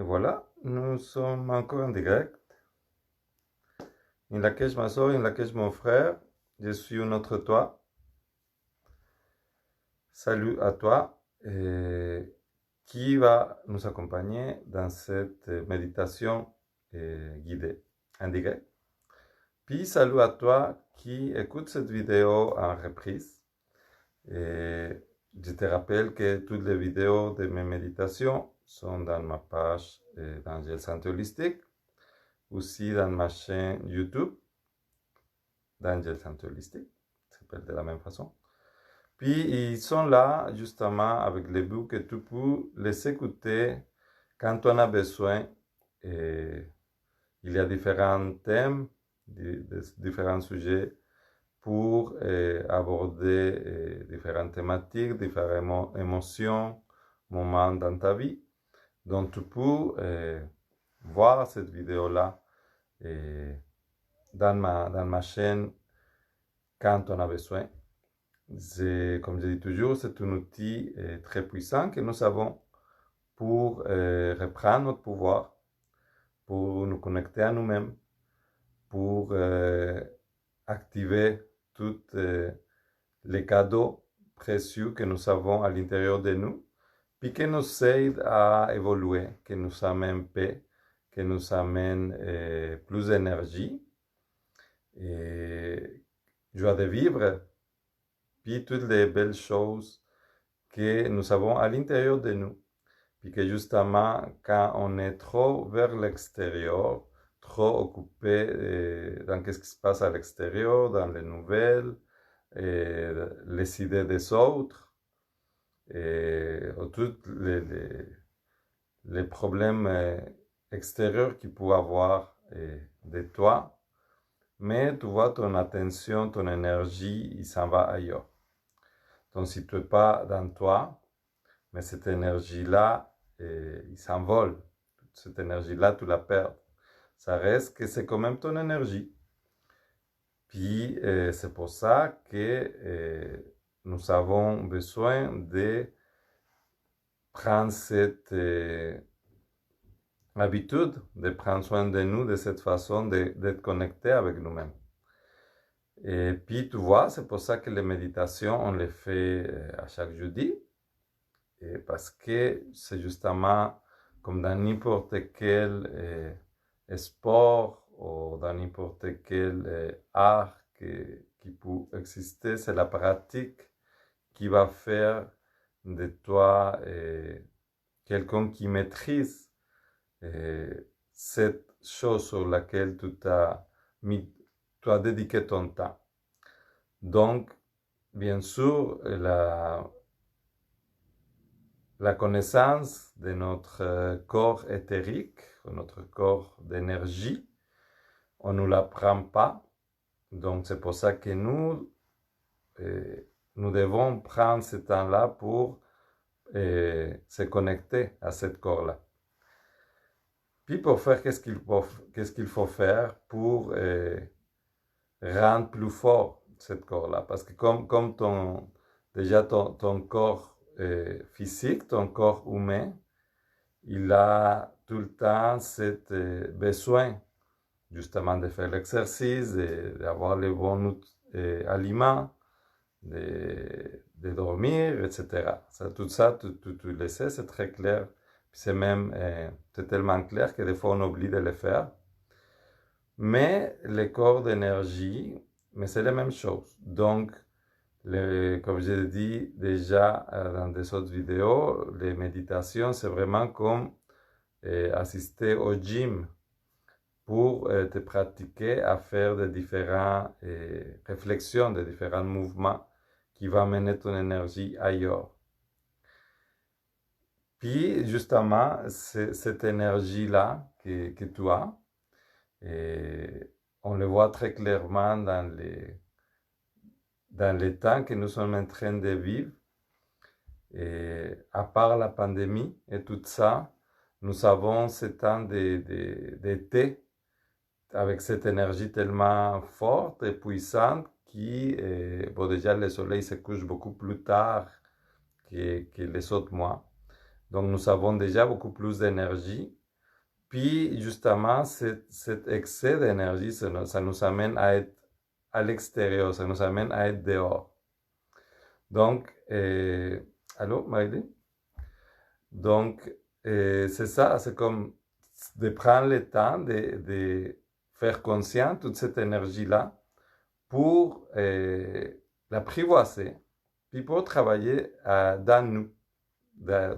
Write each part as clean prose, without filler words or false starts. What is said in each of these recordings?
voilà, nous sommes encore en direct. In laquelle ma soeur, in laquelle mon frère, je suis un autre toi. Salut à toi qui va nous accompagner dans cette méditation guidée en direct. Puis salut à toi qui écoute cette vidéo en reprise. Et je te rappelle que toutes les vidéos de mes méditations sont dans ma page d'Angel Santé Holistique, aussi dans ma chaîne YouTube d'Angel Santé Holistique, ça s'appelle de la même façon. Puis ils sont là justement avec le but que tu peux les écouter quand tu en as besoin. Et il y a différents thèmes, différents sujets pour aborder différentes thématiques, différentes émotions, moments dans ta vie. Donc tu peux voir cette vidéo-là dans ma chaîne quand on a besoin. Comme je dis toujours, c'est un outil très puissant que nous avons pour reprendre notre pouvoir, pour nous connecter à nous-mêmes, pour activer tous les cadeaux précieux que nous avons à l'intérieur de nous, puis qui nous aident à évoluer, qui nous amènent paix, qui nous amènent plus d'énergie et joie de vivre, puis toutes les belles choses que nous avons à l'intérieur de nous. Puis que justement, quand on est trop vers l'extérieur, trop occupé dans ce qui se passe à l'extérieur, dans les nouvelles, les idées des autres, et tous les problèmes extérieurs qu'il peut avoir de toi, mais tu vois, ton attention, ton énergie, il s'en va ailleurs. Donc si tu n'es pas dans toi, mais cette énergie-là, il s'envole. Cette énergie-là, tu la perds. Ça reste que c'est quand même ton énergie. Puis c'est pour ça que nous avons besoin de prendre cette habitude, de prendre soin de nous de cette façon d'être connecté avec nous-mêmes. Et puis tu vois, c'est pour ça que les méditations, on les fait à chaque jeudi. Et parce que c'est justement comme dans n'importe quel sport ou dans n'importe quel art qui peut exister, c'est la pratique qui va faire de toi quelqu'un qui maîtrise cette chose sur laquelle tu as dédié ton temps. Donc, bien sûr, la connaissance de notre corps éthérique, notre corps d'énergie, on ne nous l'apprend pas. Donc c'est pour ça que nous devons prendre ce temps-là pour se connecter à ce corps-là. Puis pour faire, qu'est-ce qu'il faut faire pour rendre plus fort ce corps-là? Parce que comme déjà ton corps physique, ton corps humain, il a tout le temps ce besoin justement de faire l'exercice, d'avoir les bons aliments, de dormir, etc. Tout ça, tu le sais, c'est très clair. C'est même c'est tellement clair que des fois on oublie de le faire. Mais le corps d'énergie, mais c'est la même chose. Donc, comme je l'ai dit déjà dans des autres vidéos, les méditations, c'est vraiment comme assister au gym pour te pratiquer à faire de différentes réflexions, de différents mouvements qui vont mener ton énergie ailleurs. Puis, justement, cette énergie-là que tu as, on le voit très clairement dans les temps que nous sommes en train de vivre. Et à part la pandémie et tout ça, nous avons ce temps d'été avec cette énergie tellement forte et puissante qui, bon déjà le soleil se couche beaucoup plus tard que les autres mois. Donc nous avons déjà beaucoup plus d'énergie Puis justement, cet excès d'énergie, ça nous amène à être à l'extérieur, ça nous amène à être dehors. Donc, allô, Maïli? Donc, c'est ça, c'est comme de prendre le temps de faire conscient toute cette énergie-là pour l'apprivoiser, puis pour travailler dans nous,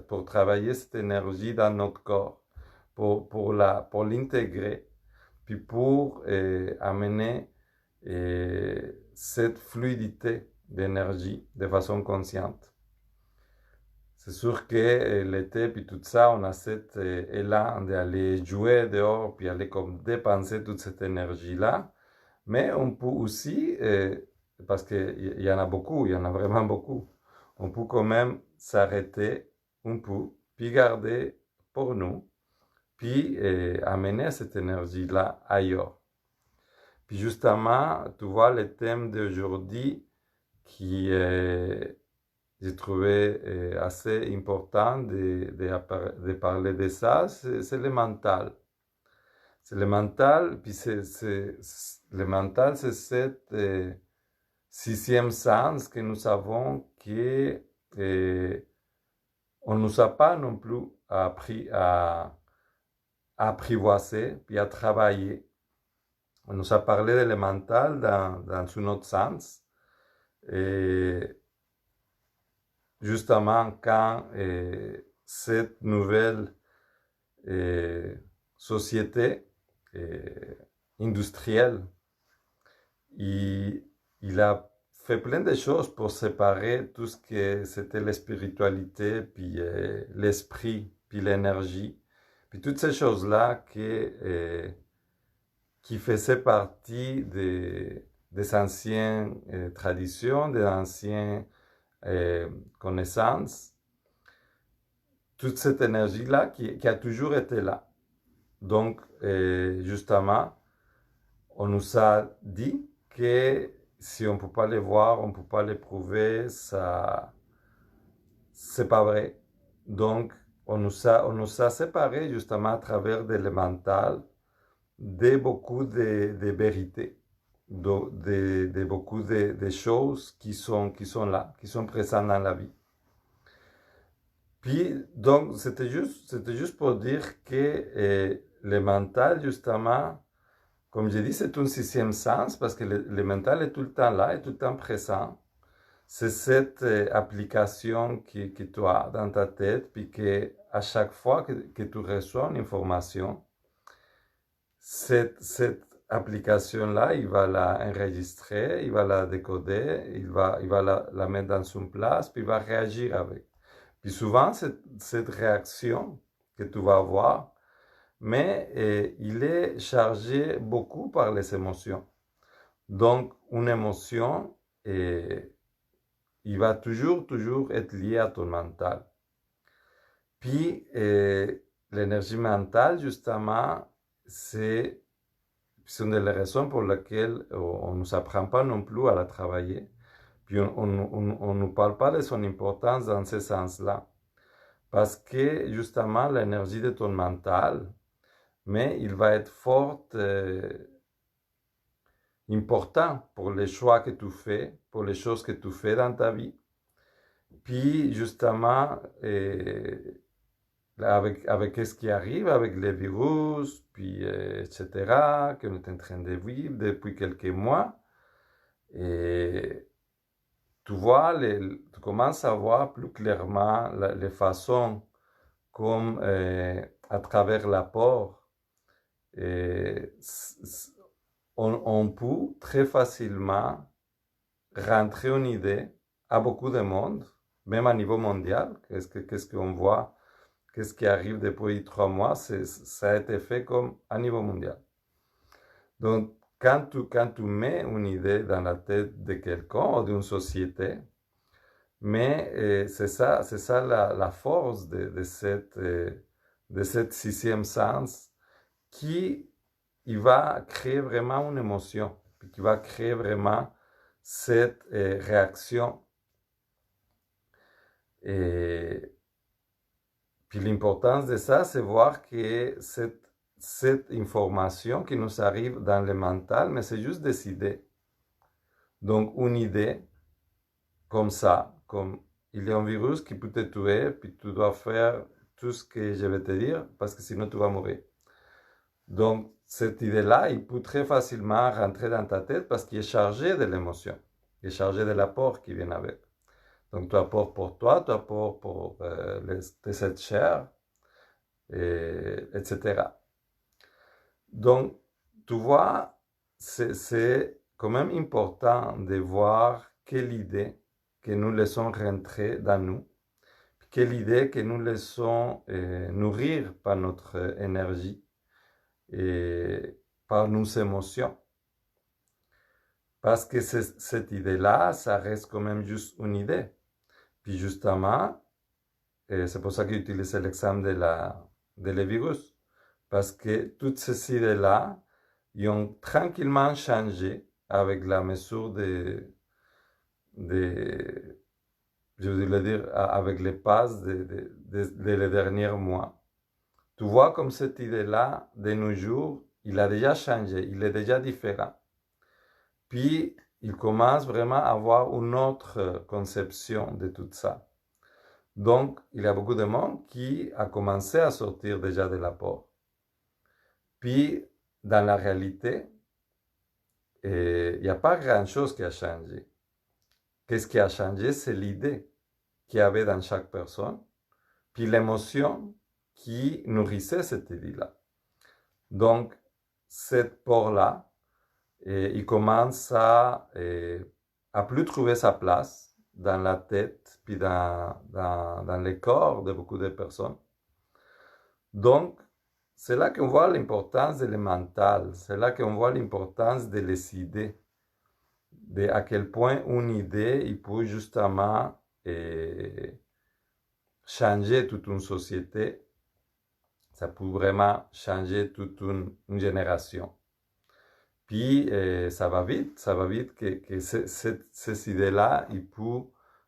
pour travailler cette énergie dans notre corps, pour l'intégrer, puis pour amener cette fluidité d'énergie de façon consciente. C'est sûr que l'été, puis tout ça, on a cet élan d'aller jouer dehors, puis aller comme dépenser toute cette énergie-là. Mais on peut aussi, parce qu'il y en a beaucoup, il y en a vraiment beaucoup, on peut quand même s'arrêter un peu, puis garder pour nous, puis amener cette énergie-là ailleurs. Puis justement, tu vois, le thème d'aujourd'hui qui j'ai trouvé assez important de parler de ça, c'est le mental. C'est le mental, puis le mental, c'est cette sixième sens que nous avons que on ne nous a pas non plus appris à apprivoiser, puis à travailler. On nous a parlé de le mental dans un autre sens. Et justement, quand cette nouvelle société industrielle, il a fait plein de choses pour séparer tout ce que c'était la spiritualité, puis l'esprit, puis l'énergie, puis toutes ces choses-là qui faisaient partie des anciennes traditions, des anciennes connaissances, toute cette énergie-là qui a toujours été là. Donc, justement, on nous a dit que si on ne peut pas les voir, on ne peut pas les prouver, ça, c'est pas vrai. Donc, on nous a séparés justement à travers de l'élémental de beaucoup de vérités, de beaucoup de choses qui sont là, qui sont présentes dans la vie. Puis, donc, c'était juste pour dire que le mental, justement, comme j'ai dit, c'est un sixième sens parce que le mental est tout le temps là, est tout le temps présent. C'est cette application que tu as dans ta tête, puis que à chaque fois que tu reçois une information, cette application-là, il va la enregistrer, il va la décoder, il va la mettre dans une place, puis il va réagir avec. Puis souvent, cette réaction que tu vas avoir, mais il est chargé beaucoup par les émotions. Donc, une émotion, il va toujours être lié à ton mental. Puis, l'énergie mentale, justement, c'est une des raisons pour lesquelles on ne nous apprend pas non plus à la travailler. Puis, on ne nous parle pas de son importance dans ce sens-là. Parce que, justement, l'énergie de ton mental, mais il va être fort important pour les choix que tu fais, pour les choses que tu fais dans ta vie. Puis, justement, avec ce qui arrive, avec les virus, puis etc., qu'on est en train de vivre depuis quelques mois, et tu vois, tu commences à voir plus clairement les façons comme à travers l'apport, on peut très facilement rentrer une idée à beaucoup de monde, même à niveau mondial. Qu'est-ce qu'on voit? Qu'est-ce qui arrive depuis 3 mois? Ça a été fait comme à niveau mondial. Donc, quand tu mets une idée dans la tête de quelqu'un ou d'une société, mais c'est ça la force de cette sixième sens qui il va créer vraiment une émotion, puis qui va créer vraiment cette réaction. Et puis l'importance de ça, c'est voir que cette cette information qui nous arrive dans le mental, mais c'est juste des idées. Donc, une idée comme ça, comme il y a un virus qui peut te tuer, puis tu dois faire tout ce que je vais te dire, parce que sinon tu vas mourir. Donc, cette idée-là, il peut très facilement rentrer dans ta tête parce qu'il est chargé de l'émotion, il est chargé de l'apport qui vient avec. Donc, tu apportes pour toi, tu apportes pour tes êtres chers, etc. Donc, tu vois, c'est quand même important de voir quelle idée que nous laissons rentrer dans nous, quelle idée que nous laissons nourrir par notre énergie et par nos émotions. Parce que cette idée-là, ça reste quand même juste une idée. Puis justement, c'est pour ça que j'utilise l'exemple de le virus. Parce que toutes ces idées-là, ils ont tranquillement changé avec la mesure je voudrais dire, avec les passes les derniers mois. Tu vois comme cette idée-là, de nos jours, il a déjà changé, il est déjà différent. Puis, il commence vraiment à avoir une autre conception de tout ça. Donc, il y a beaucoup de monde qui a commencé à sortir déjà de l'apport. Puis, dans la réalité, il n'y a pas grand-chose qui a changé. Qu'est-ce qui a changé? C'est l'idée qu'il y avait dans chaque personne, puis l'émotion qui nourrissait cette idée-là. Donc, cette peur-là, il commence à plus trouver sa place dans la tête, puis dans le corps de beaucoup de personnes. Donc, c'est là qu'on voit l'importance de le mental, c'est là qu'on voit l'importance de les idées, de à quel point une idée, il peut justement changer toute une société, ça peut vraiment changer toute une génération. Puis ça va vite que ces idées-là, ils peuvent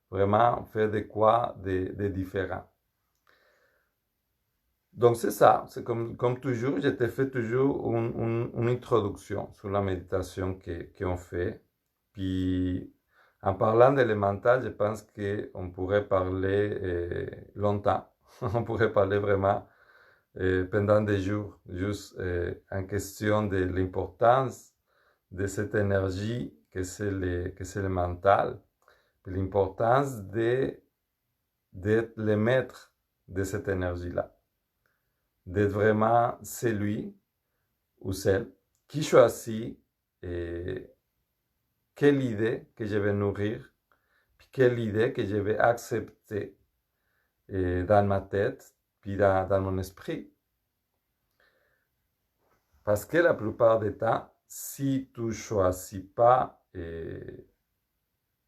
vraiment faire de quoi de différent. Donc c'est ça, c'est comme toujours, je te fais toujours une introduction sur la méditation qu'on fait. Puis en parlant d'élémental, je pense qu'on pourrait parler longtemps. On pourrait parler vraiment pendant des jours, juste en question de l'importance de cette énergie que c'est le mental, puis l'importance d'être le maître de cette énergie-là, d'être vraiment celui ou celle qui choisit quelle idée que je vais nourrir, puis quelle idée que je vais accepter dans ma tête, puis dans mon esprit. Parce que la plupart du temps, si tu ne choisis pas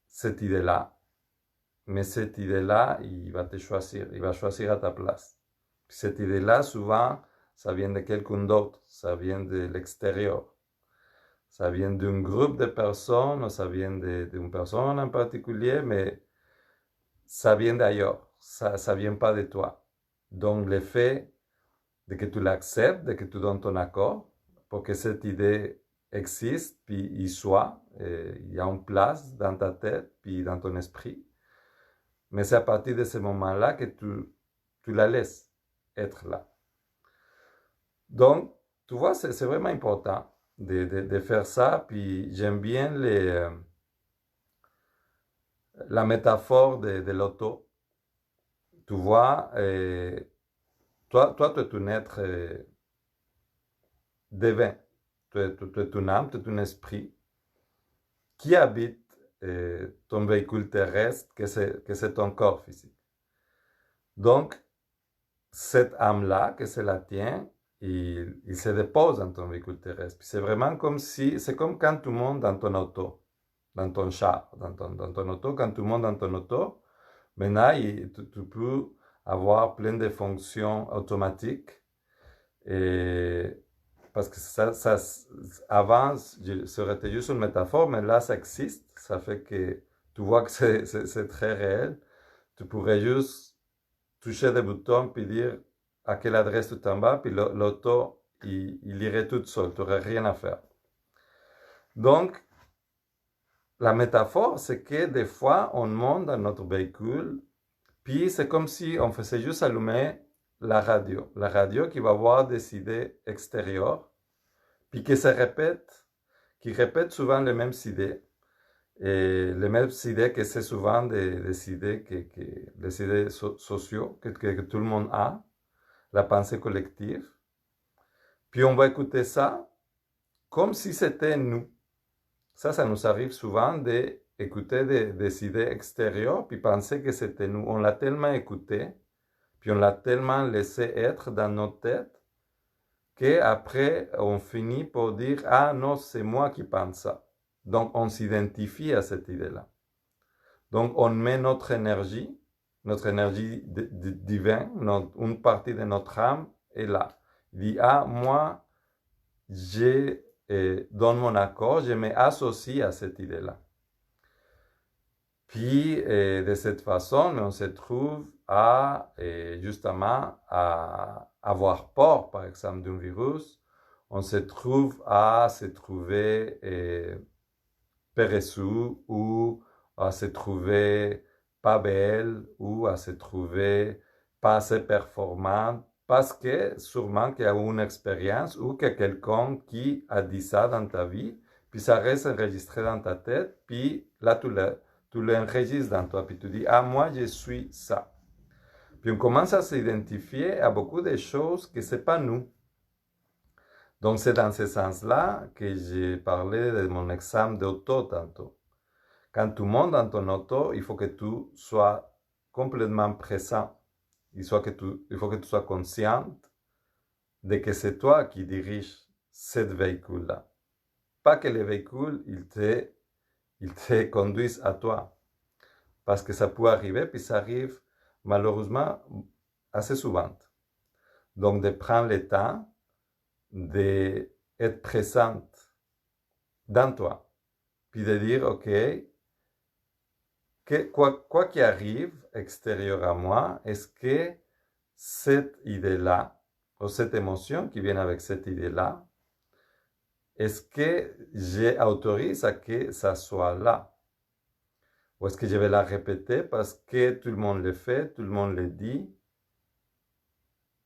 cette idée-là, mais cette idée-là, il va te choisir, il va choisir à ta place. Puis cette idée-là, souvent, ça vient de quelqu'un d'autre, ça vient de l'extérieur. Ça vient d'un groupe de personnes, ça vient d'une personne en particulier, mais ça vient d'ailleurs, ça ne vient pas de toi. Donc le fait de que tu l'acceptes, de que tu donnes ton accord pour que cette idée existe, puis il soit, il y a une place dans ta tête, puis dans ton esprit. Mais c'est à partir de ce moment-là que tu la laisses être là. Donc, tu vois, c'est vraiment important de faire ça, puis j'aime bien la métaphore de l'auto. Tu vois, toi, tu es un être divin. Tu es une âme, tu es un esprit qui habite ton véhicule terrestre, que c'est ton corps physique. Donc, cette âme-là, que c'est la tienne, il se dépose dans ton véhicule terrestre. C'est vraiment comme si, c'est comme quand tu montes dans ton auto, dans ton char, dans ton auto, quand tu montes dans ton auto, maintenant, tu peux avoir plein de fonctions automatiques. Et parce que ça avant, ça aurait été juste une métaphore, mais là, ça existe. Ça fait que tu vois que c'est très réel. Tu pourrais juste toucher des boutons puis dire à quelle adresse tu t'en vas, puis l'auto, il irait tout seul, tu n'aurais rien à faire. Donc, la métaphore, c'est que des fois, on monte dans notre véhicule, puis c'est comme si on faisait juste allumer la radio qui va avoir des idées extérieures, puis qui répète souvent les mêmes idées, et les mêmes idées que c'est souvent des idées les idées sociaux que tout le monde a, la pensée collective. Puis on va écouter ça comme si c'était nous. Ça nous arrive souvent d'écouter des idées extérieures, puis penser que c'était nous. On l'a tellement écouté, puis on l'a tellement laissé être dans notre tête, qu'après, on finit par dire, ah non, c'est moi qui pense ça. Donc, on s'identifie à cette idée-là. Donc, on met notre énergie divine, une partie de notre âme est là. Il dit, ah, moi, je donne mon accord, je m'associe à cette idée-là. Puis, de cette façon, on se trouve justement à avoir peur, par exemple, d'un virus. On se trouve à se trouver paresseux ou à se trouver pas belle ou à se trouver pas assez performante parce que sûrement qu'il y a eu une expérience ou que quelqu'un qui a dit ça dans ta vie, puis ça reste enregistré dans ta tête, puis là tu l'enregistres dans toi, puis tu dis, ah moi je suis ça. Puis on commence à s'identifier à beaucoup de choses que c'est pas nous. Donc c'est dans ce sens-là que j'ai parlé de mon examen d'auto tantôt. Quand tu montes dans ton auto, il faut que tu sois complètement présent. Il faut que tu sois consciente de que c'est toi qui diriges ce véhicule-là. Pas que le véhicule, il te conduise à toi. Parce que ça peut arriver, puis ça arrive malheureusement assez souvent. Donc de prendre le temps d'être présente dans toi. Puis de dire, ok, quoi qu'il arrive extérieur à moi, est-ce que cette idée-là, ou cette émotion qui vient avec cette idée-là, est-ce que j'autorise à que ça soit là? Ou est-ce que je vais la répéter parce que tout le monde le fait, tout le monde le dit?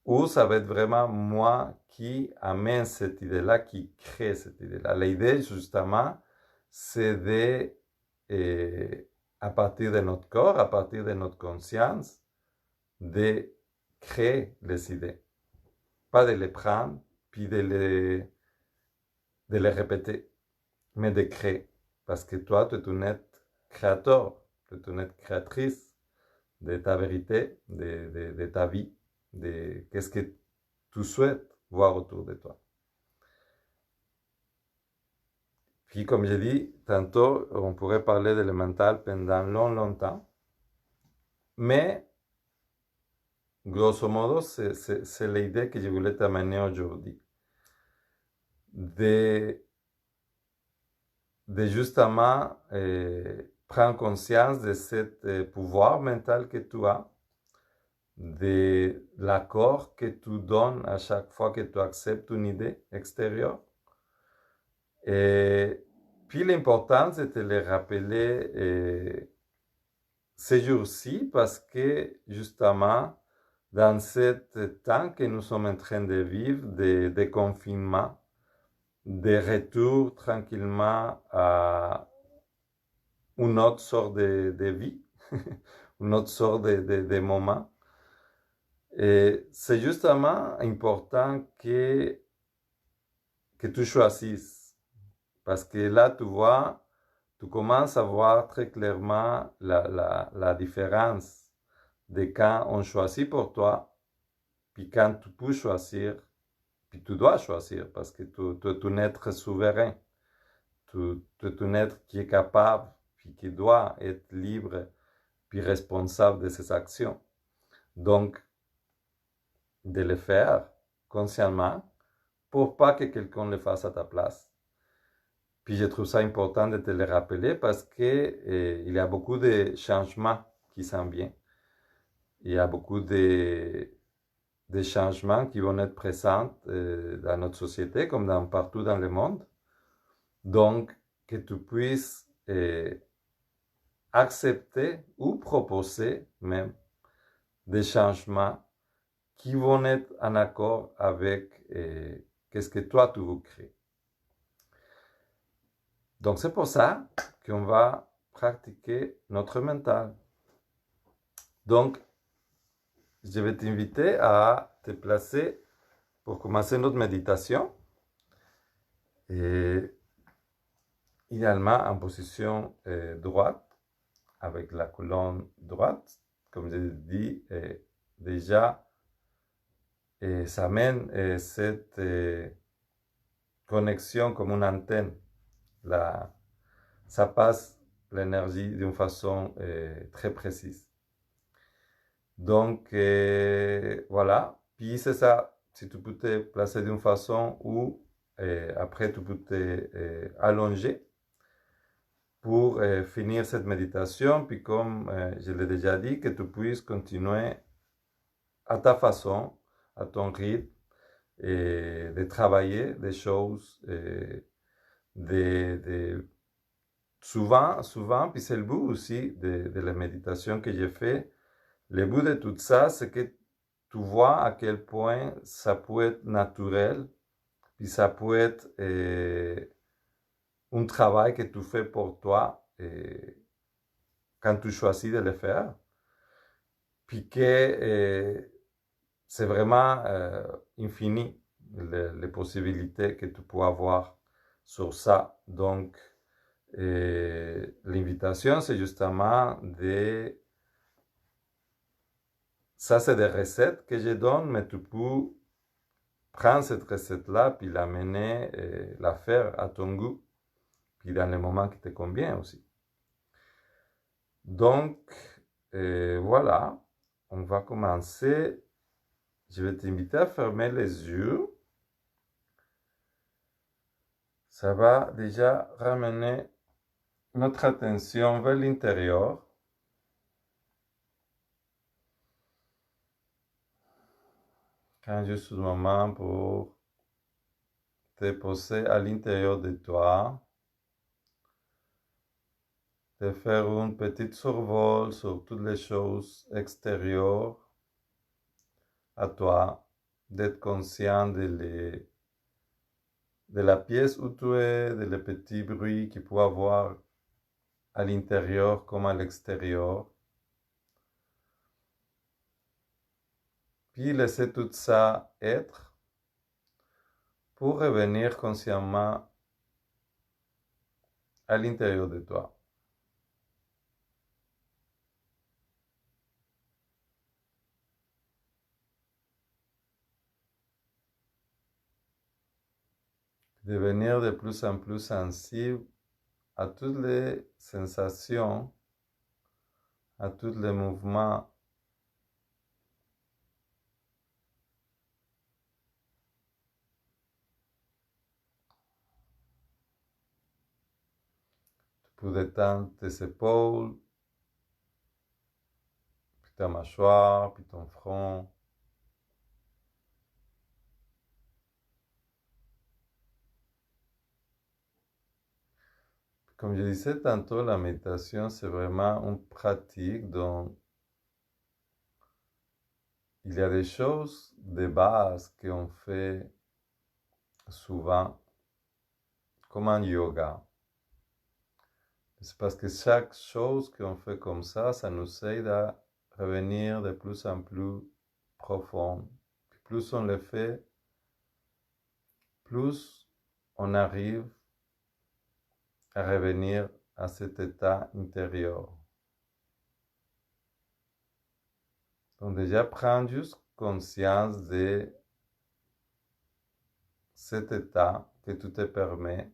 Ou ça va être vraiment moi qui amène cette idée-là, qui crée cette idée-là? L'idée, justement, c'est à partir de notre corps, à partir de notre conscience, de créer les idées. Pas de les prendre, puis de les répéter, mais de créer. Parce que toi, tu es un être créateur, tu es une être créatrice de ta vérité, de ta vie, de qu'est-ce que tu souhaites voir autour de toi. Puis, comme j'ai dit, tantôt, on pourrait parler de le mental pendant longtemps, mais grosso modo, c'est l'idée que je voulais t'amener aujourd'hui. De justement prendre conscience de ce pouvoir mental que tu as, de l'accord que tu donnes à chaque fois que tu acceptes une idée extérieure. Et puis l'important, c'est de le rappeler ces jours-ci parce que justement, dans ce temps que nous sommes en train de vivre, de confinement, de retour tranquillement à une autre sorte de vie, une autre sorte de moment. Et c'est justement important que tu choisisses. Parce que là, tu vois, tu commences à voir très clairement la différence de quand on choisit pour toi, puis quand tu peux choisir, puis tu dois choisir, parce que tu es un être souverain. Tu es un être qui est capable, puis qui doit être libre, puis responsable de ses actions. Donc, de le faire consciemment pour pas que quelqu'un le fasse à ta place. Puis je trouve ça important de te le rappeler parce que il y a beaucoup de changements qui s'en viennent. Il y a beaucoup de des changements qui vont être présents dans notre société comme partout dans le monde. Donc, que tu puisses accepter ou proposer même des changements qui vont être en accord avec qu'est-ce que toi tu veux créer. Donc, c'est pour ça qu'on va pratiquer notre mental. Donc, je vais t'inviter à te placer pour commencer notre méditation. Et idéalement en position droite, avec la colonne droite. Comme je l'ai dit, déjà, ça mène cette connexion comme une antenne. Ça passe l'énergie d'une façon très précise. Donc, voilà. Puis c'est ça. Si tu peux te placer d'une façon où après tu peux te allonger pour finir cette méditation. Puis comme je l'ai déjà dit, que tu puisses continuer à ta façon, à ton rythme, et de travailler des choses, souvent, puis c'est le but aussi de la méditation que j'ai fait. Le but de tout ça, c'est que tu vois à quel point ça peut être naturel, puis ça peut être un travail que tu fais pour toi quand tu choisis de le faire, puis que c'est vraiment infini les possibilités que tu peux avoir sur ça. Donc, l'invitation, c'est justement ça, c'est des recettes que je donne, mais tu peux prendre cette recette-là, puis l'amener, la faire à ton goût, puis dans les moments qui te conviennent aussi. Donc, voilà, on va commencer. Je vais t'inviter à fermer les yeux. Ça va déjà ramener notre attention vers l'intérieur. Prends juste un moment pour te poser à l'intérieur de toi, de faire une petite survol sur toutes les choses extérieures à toi, d'être conscient de la pièce où tu es, de les petits bruits qu'il peut y avoir à l'intérieur comme à l'extérieur. Puis laisser tout ça être pour revenir consciemment à l'intérieur de toi. Devenir de plus en plus sensible à toutes les sensations, à tous les mouvements pour détendre tes épaules, puis ta mâchoire, puis ton front. Comme je disais tantôt, la méditation, c'est vraiment une pratique dont il y a des choses de base qu'on fait souvent, comme en yoga. C'est parce que chaque chose qu'on fait comme ça nous aide à revenir de plus en plus profond. Puis plus on le fait, plus on arrive à revenir à cet état intérieur. Donc déjà, prends juste conscience de cet état que tu te permets.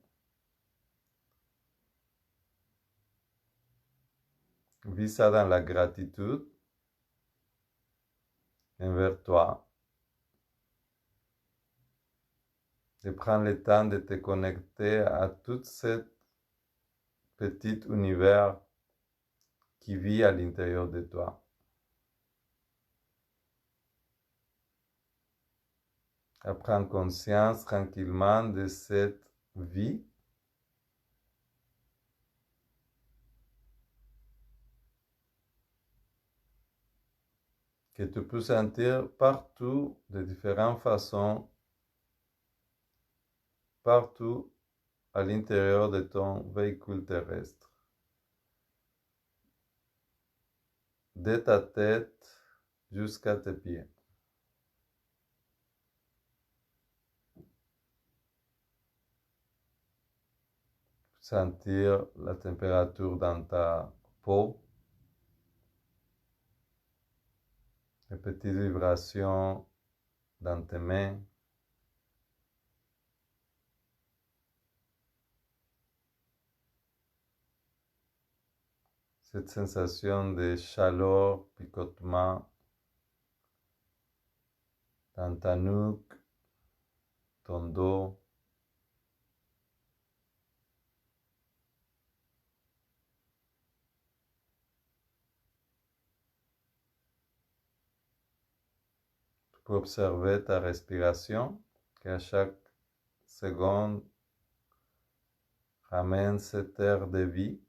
Vis ça dans la gratitude envers toi. Et prends le temps de te connecter à tout cet petit univers qui vit à l'intérieur de toi. prendre conscience tranquillement de cette vie que tu peux sentir partout de différentes façons, partout à l'intérieur de ton véhicule terrestre. De ta tête jusqu'à tes pieds. Sentir la température dans ta peau, les petites vibrations dans tes mains. Cette sensation de chaleur, picotement dans ta nuque, ton dos. Tu peux observer ta respiration, qui à chaque seconde ramène cet air de vie,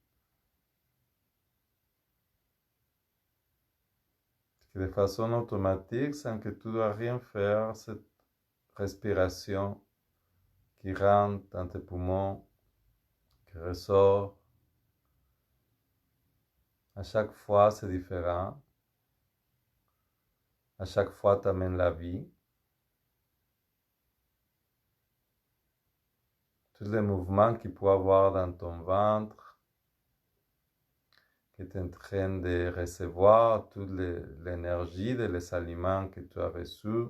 qui de façon automatique, sans que tu dois rien faire, cette respiration qui rentre dans tes poumons, qui ressort. À chaque fois, c'est différent. À chaque fois, tu amènes la vie. Tous les mouvements qu'il peut y avoir dans ton ventre, qui est en train de recevoir toute l'énergie des aliments que tu as reçus,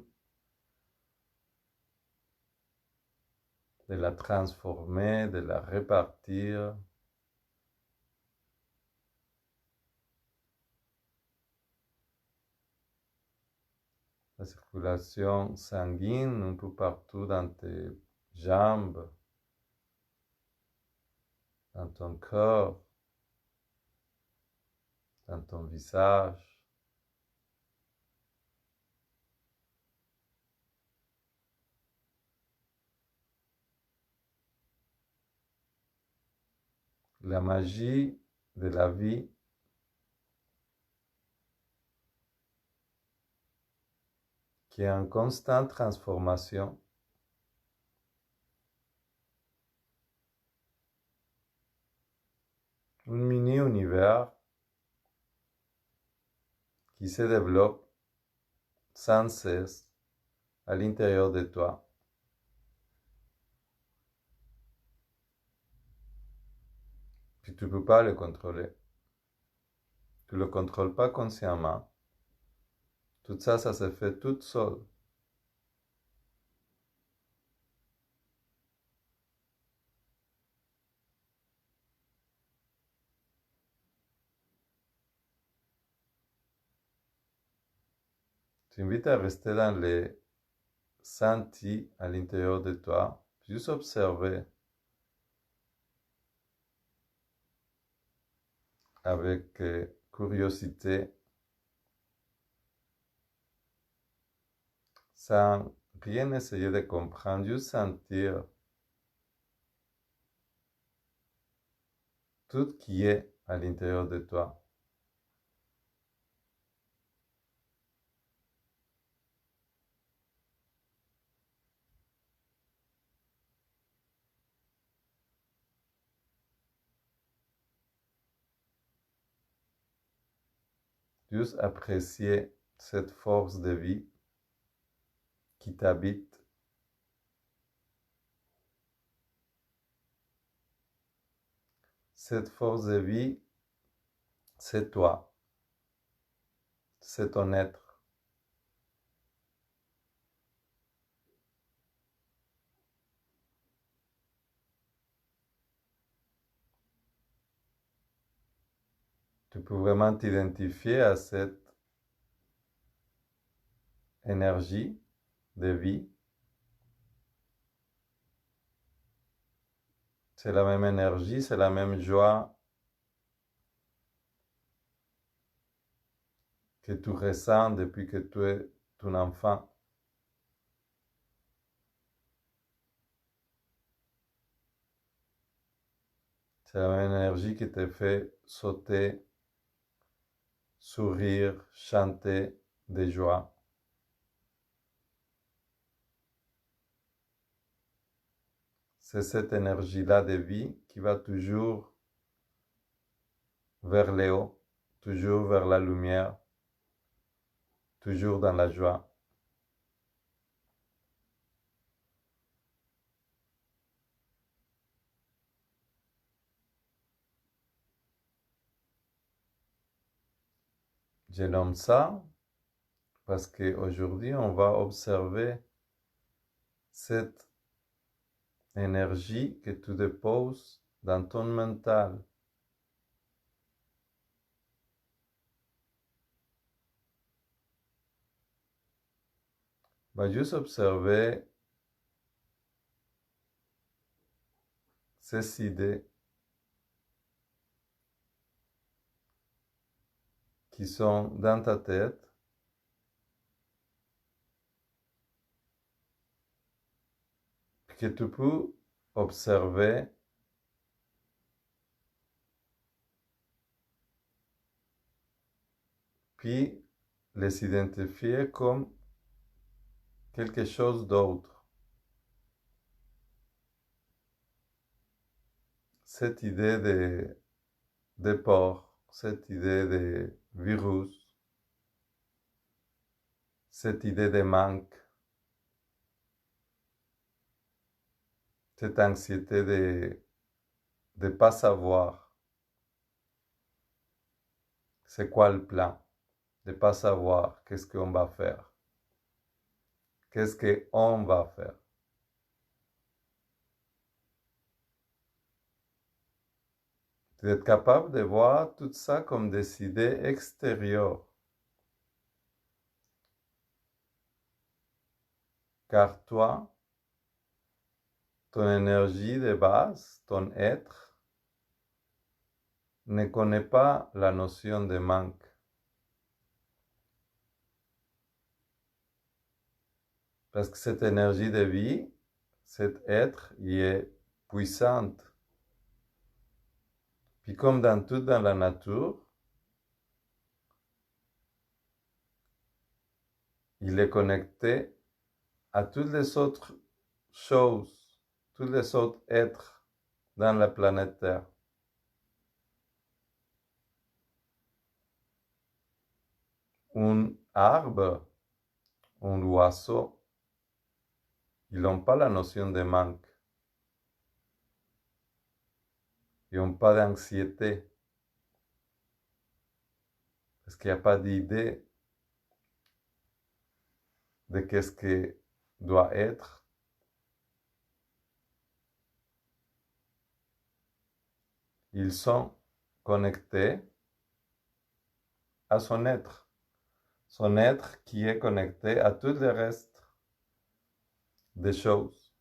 de la transformer, de la répartir. La circulation sanguine un peu partout dans tes jambes, dans ton corps, dans ton visage. La magie de la vie qui est en constante transformation. Un mini-univers qui se développe sans cesse à l'intérieur de toi. Puis tu ne peux pas le contrôler. Tu ne le contrôles pas consciemment. Tout ça, ça se fait tout seul. Tu invites à rester dans les sentis à l'intérieur de toi, juste observer avec curiosité, sans rien essayer de comprendre, juste sentir tout qui est à l'intérieur de toi. Juste apprécier cette force de vie qui t'habite. Cette force de vie, c'est toi. C'est ton être. Tu peux vraiment t'identifier à cette énergie de vie. C'est la même énergie, c'est la même joie que tu ressens depuis que tu es ton enfant. C'est la même énergie qui te fait sauter, sourire, chanter de joie. C'est cette énergie-là de vie qui va toujours vers le haut, toujours vers la lumière, toujours dans la joie. Je nomme ça parce qu'aujourd'hui, on va observer cette énergie que tu déposes dans ton mental. On va juste observer ces idées qui sont dans ta tête que tu peux observer puis les identifier comme quelque chose d'autre. Cette idée de porc, cette idée de virus, cette idée de manque, cette anxiété de ne pas savoir c'est quoi le plan, de ne pas savoir qu'est-ce qu'on va faire, qu'est-ce qu'on va faire. D'être capable de voir tout ça comme des idées extérieures. Car toi, ton énergie de base, ton être, ne connaît pas la notion de manque. Parce que cette énergie de vie, cet être, il est puissante. Puis comme dans tout dans la nature, il est connecté à toutes les autres choses, tous les autres êtres dans la planète Terre. Un arbre, un oiseau, ils n'ont pas la notion de manque. Ils n'ont pas d'anxiété. Parce qu'il n'y a pas d'idée de qu'est-ce que doit être. Ils sont connectés à son être qui est connecté à tout le reste des choses.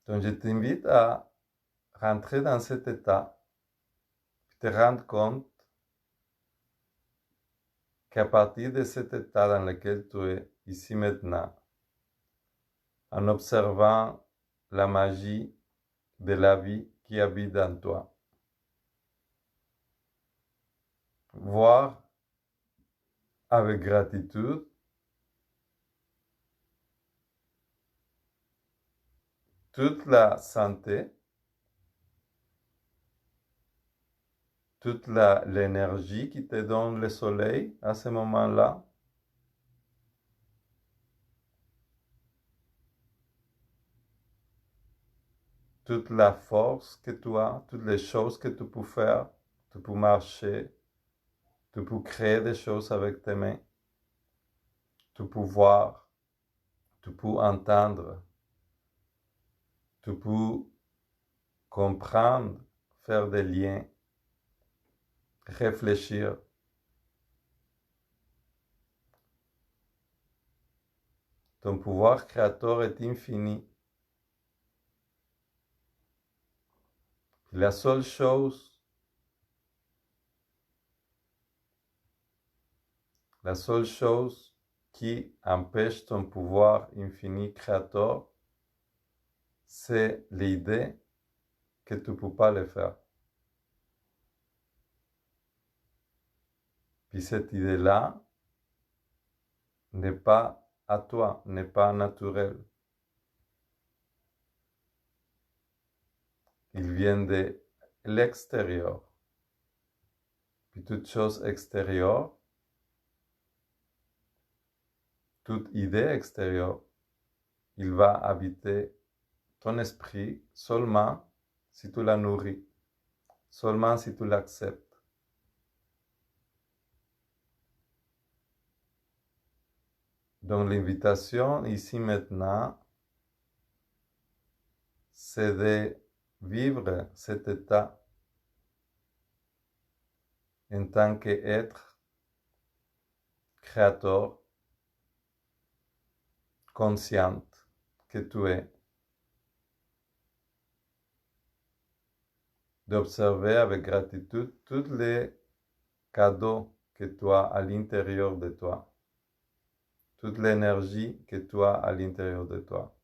Donc je t'invite à rentrer dans cet état, te rendre compte qu'à partir de cet état dans lequel tu es ici maintenant, en observant la magie de la vie qui habite en toi, voir avec gratitude toute la santé, toute l'énergie qui te donne le soleil à ce moment-là, toute la force que tu as, toutes les choses que tu peux faire, tu peux marcher, tu peux créer des choses avec tes mains, tu peux voir, tu peux entendre, tu peux comprendre, faire des liens, réfléchir. Ton pouvoir créateur est infini. La seule chose qui empêche ton pouvoir infini créateur, c'est l'idée que tu ne peux pas le faire. Puis cette idée-là n'est pas à toi, n'est pas naturelle. Il vient de l'extérieur. Puis toute chose extérieure, toute idée extérieure, il va habiter ton esprit seulement si tu la nourris, seulement si tu l'acceptes. Donc l'invitation ici maintenant, c'est de vivre cet état en tant qu'être créateur, conscient que tu es, d'observer avec gratitude tous les cadeaux que tu as à l'intérieur de toi, toute l'énergie que tu as à l'intérieur de toi.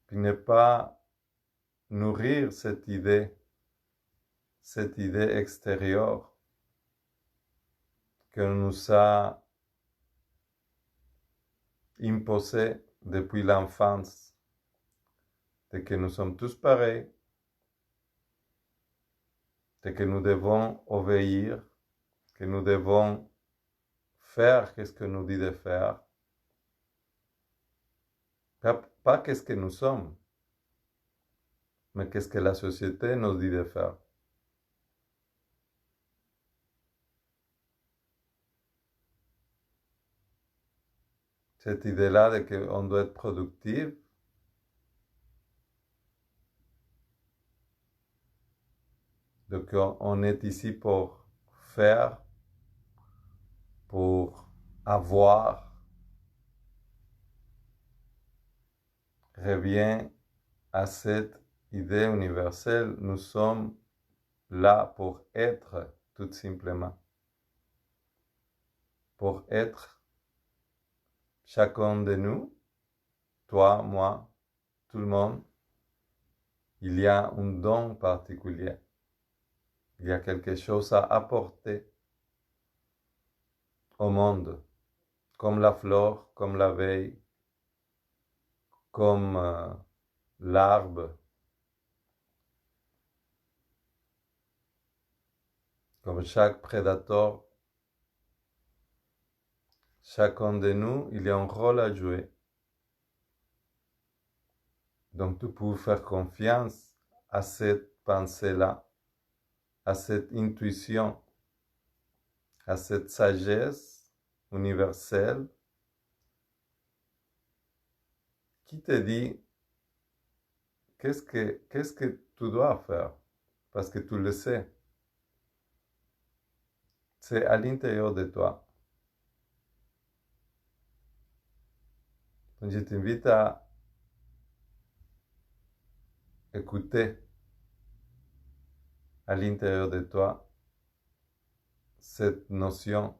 Puis ne pas nourrir cette idée extérieure que nous a imposée depuis l'enfance, de que nous sommes tous pareils, de que nous devons obéir, que nous devons faire ce que nous dit de faire, pas qu'est-ce que nous sommes, mais qu'est-ce que la société nous dit de faire. Cette idée-là de qu'on doit être productif, de qu'on est ici pour faire, pour avoir, revient à cette idée universelle. Nous sommes là pour être, tout simplement. Pour être chacun de nous, toi, moi, tout le monde, il y a un don particulier. Il y a quelque chose à apporter au monde, comme la fleur, comme la veille, comme l'arbre, comme chaque prédateur. Chacun de nous, il y a un rôle à jouer. Donc tu peux faire confiance à cette pensée-là, à cette intuition, à cette sagesse universelle qui te dit qu'est-ce que tu dois faire, parce que tu le sais. C'est à l'intérieur de toi. Donc je t'invite à écouter à l'intérieur de toi cette notion,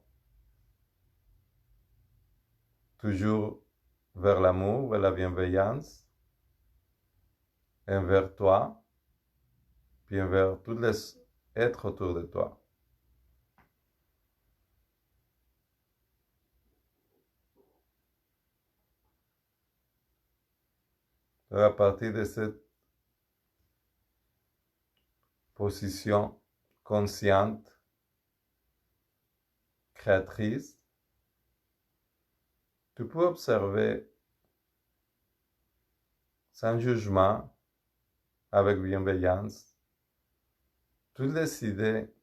toujours vers l'amour, vers la bienveillance, envers toi, puis envers tous les êtres autour de toi. Donc à partir de cette position consciente, créatrice, tu peux observer sans jugement, avec bienveillance, toutes les idées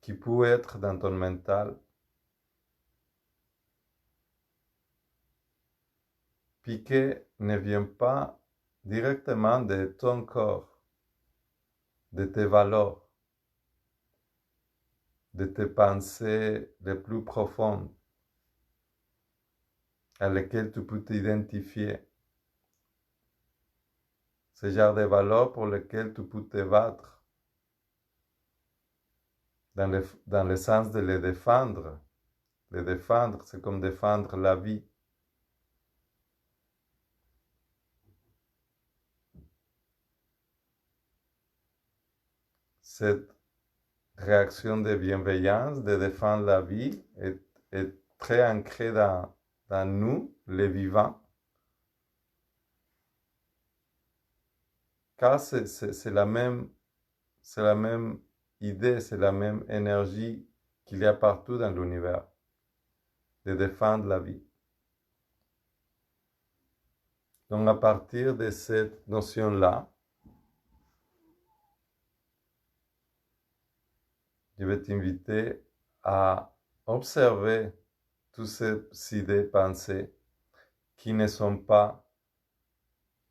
qui peuvent être dans ton mental, puis qui ne viennent pas directement de ton corps, de tes valeurs, de tes pensées les plus profondes, à lesquelles tu peux t'identifier. Ce genre de valeurs pour lesquelles tu peux te battre, dans le sens de les défendre, les défendre, c'est comme défendre la vie. Cette réaction de bienveillance, de défendre la vie, est très ancrée dans nous, les vivants, car c'est la même idée, c'est la même énergie qu'il y a partout dans l'univers, de défendre la vie. Donc à partir de cette notion-là, je vais t'inviter à observer toutes ces idées, pensées qui ne sont pas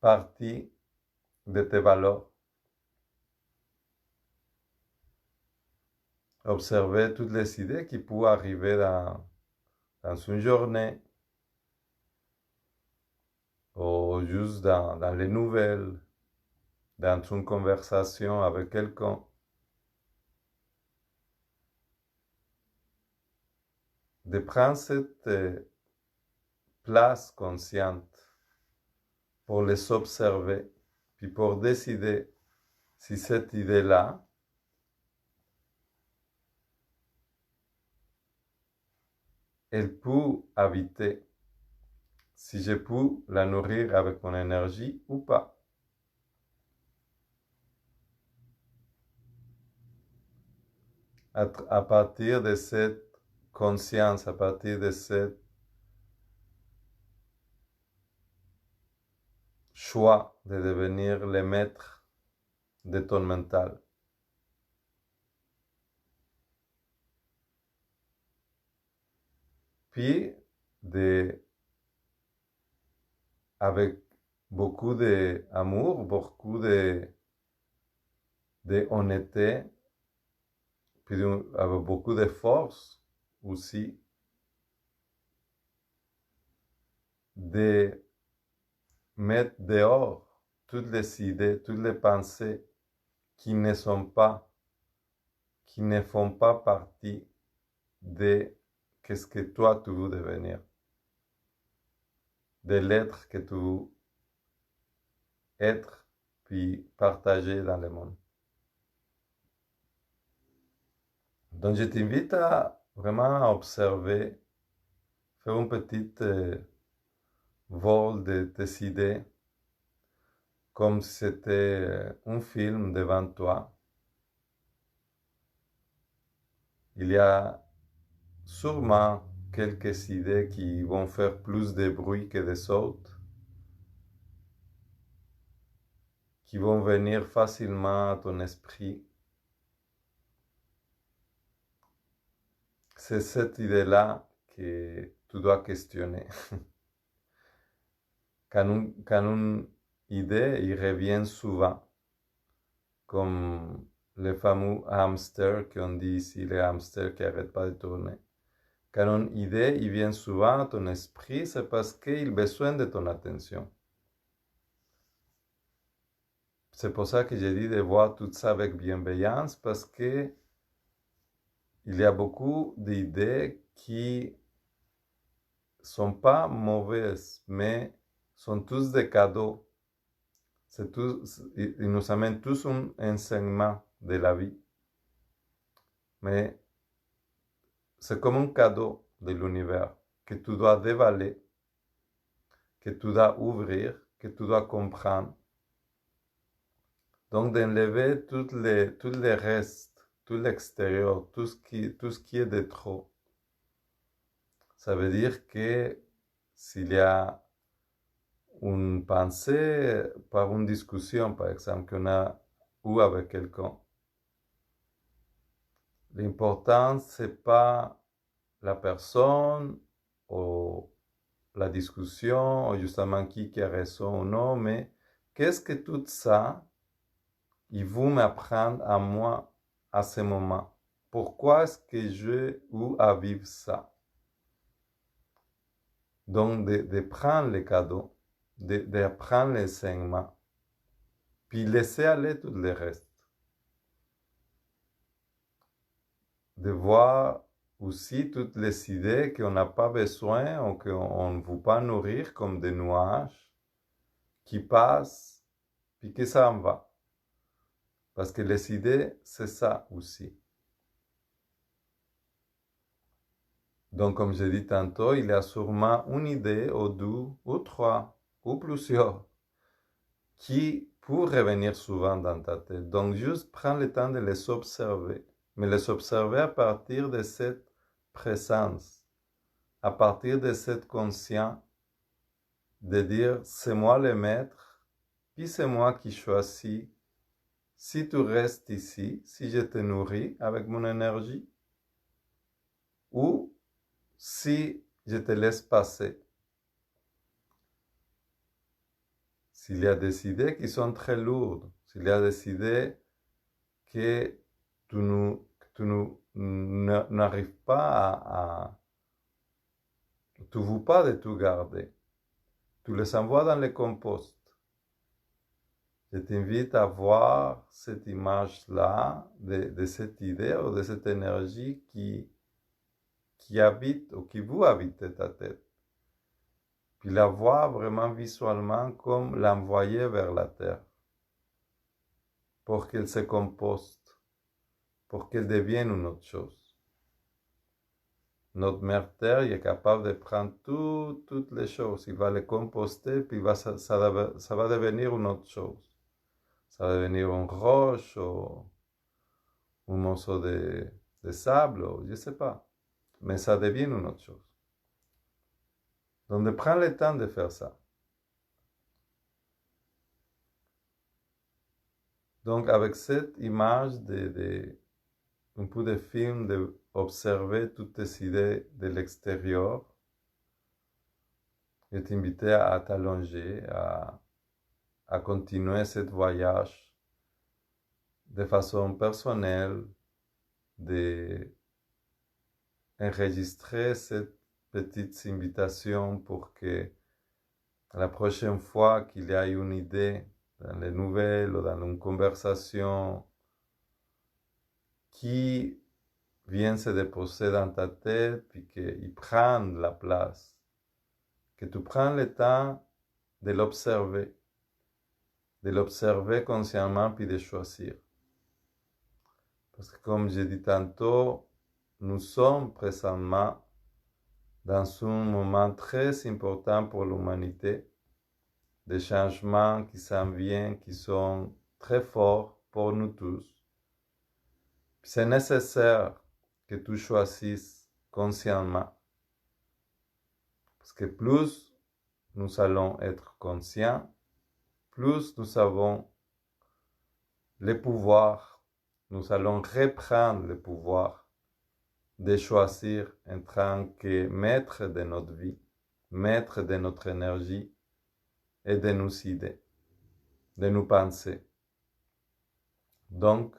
partie de tes valeurs. Observer toutes les idées qui peuvent arriver dans une journée ou juste dans les nouvelles, dans une conversation avec quelqu'un. De prendre cette place consciente pour les observer, puis pour décider si cette idée-là elle peut habiter, si je peux la nourrir avec mon énergie ou pas. À partir de cette conscience, à partir de ce choix de devenir le maître de ton mental. Puis, avec beaucoup d'amour, beaucoup de honnêteté, puis avec beaucoup de force aussi, de mettre dehors toutes les idées, toutes les pensées qui ne font pas partie de qu'est-ce que toi tu veux devenir, de l'être que tu veux être, puis partager dans le monde. Donc je t'invite à vraiment observer, faire un petit vol de tes idées, comme si c'était un film devant toi. Il y a sûrement quelques idées qui vont faire plus de bruit que des autres, qui vont venir facilement à ton esprit. C'est cette idée-là que tu dois questionner. Quand une idée, il revient souvent, comme le fameux hamster qu'on dit ici, le hamster qui n'arrête pas de tourner. Quand une idée, il vient souvent à ton esprit, c'est parce qu'il a besoin de ton attention. C'est pour ça que j'ai dit de voir tout ça avec bienveillance, parce que il y a beaucoup d'idées qui sont pas mauvaises, mais sont tous des cadeaux. Ils nous amènent tous un enseignement de la vie. Mais c'est comme un cadeau de l'univers que tu dois dévaler, que tu dois ouvrir, que tu dois comprendre. Donc d'enlever tous les restes, tout l'extérieur, tout ce qui est de trop. Ça veut dire que s'il y a une pensée par une discussion, par exemple, qu'on a eu avec quelqu'un, l'important, c'est pas la personne ou la discussion, ou justement qui a raison ou non, mais qu'est-ce que tout ça, il veut m'apprendre à moi à ce moment? Pourquoi est-ce que j'ai eu à vivre ça? Donc, de prendre les cadeaux, de prendre l'enseignement, puis laisser aller tout le reste. De voir aussi toutes les idées qu'on n'a pas besoin ou qu'on ne veut pas nourrir comme des nuages qui passent puis que ça en va. Parce que les idées, c'est ça aussi. Donc, comme je dis tantôt, il y a sûrement une idée ou deux ou trois ou plusieurs qui peuvent revenir souvent dans ta tête. Donc, juste prends le temps de les observer, mais les observer à partir de cette présence, à partir de cette conscience, de dire, c'est moi le maître, puis c'est moi qui choisis si tu restes ici, si je te nourris avec mon énergie, ou si je te laisse passer. S'il y a des idées qui sont très lourdes, s'il y a des idées que tu n'arrives pas tu ne veux pas de tout garder, tu les envoies dans le compost. Je t'invite à voir cette image-là, de cette idée ou de cette énergie qui habite ou qui vous habite ta tête. Puis la voir vraiment visuellement comme l'envoyer vers la terre pour qu'elle se composte, pour qu'elle devienne une autre chose. Notre mère terre est capable de prendre toutes les choses, il va les composter, puis ça va devenir une autre chose. Ça va devenir une roche ou un morceau de sable, ou je ne sais pas. Mais ça devient une autre chose. Donc, prends le temps de faire ça. Donc, avec cette image un peu de film, d'observer toutes tes idées de l'extérieur, je t'invite à t'allonger, à continuer ce voyage de façon personnelle, d'enregistrer cette petite invitation pour que la prochaine fois qu'il y a une idée dans les nouvelles ou dans une conversation qui vient se déposer dans ta tête, puis qu'il prenne la place, que tu prends le temps de l'observer consciemment, puis de choisir. Parce que comme j'ai dit tantôt, nous sommes présentement dans un moment très important pour l'humanité, des changements qui s'en viennent, qui sont très forts pour nous tous. C'est nécessaire que tu choisisses consciemment. Parce que plus nous allons être conscients, plus nous avons le pouvoir, nous allons reprendre le pouvoir de choisir en tant que maître de notre vie, maître de notre énergie et de nos idées, de nos pensées. Donc,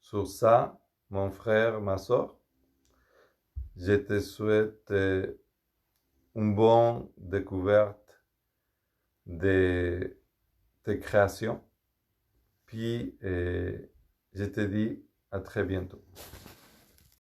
sur ça, mon frère, ma soeur, je te souhaite une bonne découverte de tes créations. Puis, je te dis à très bientôt.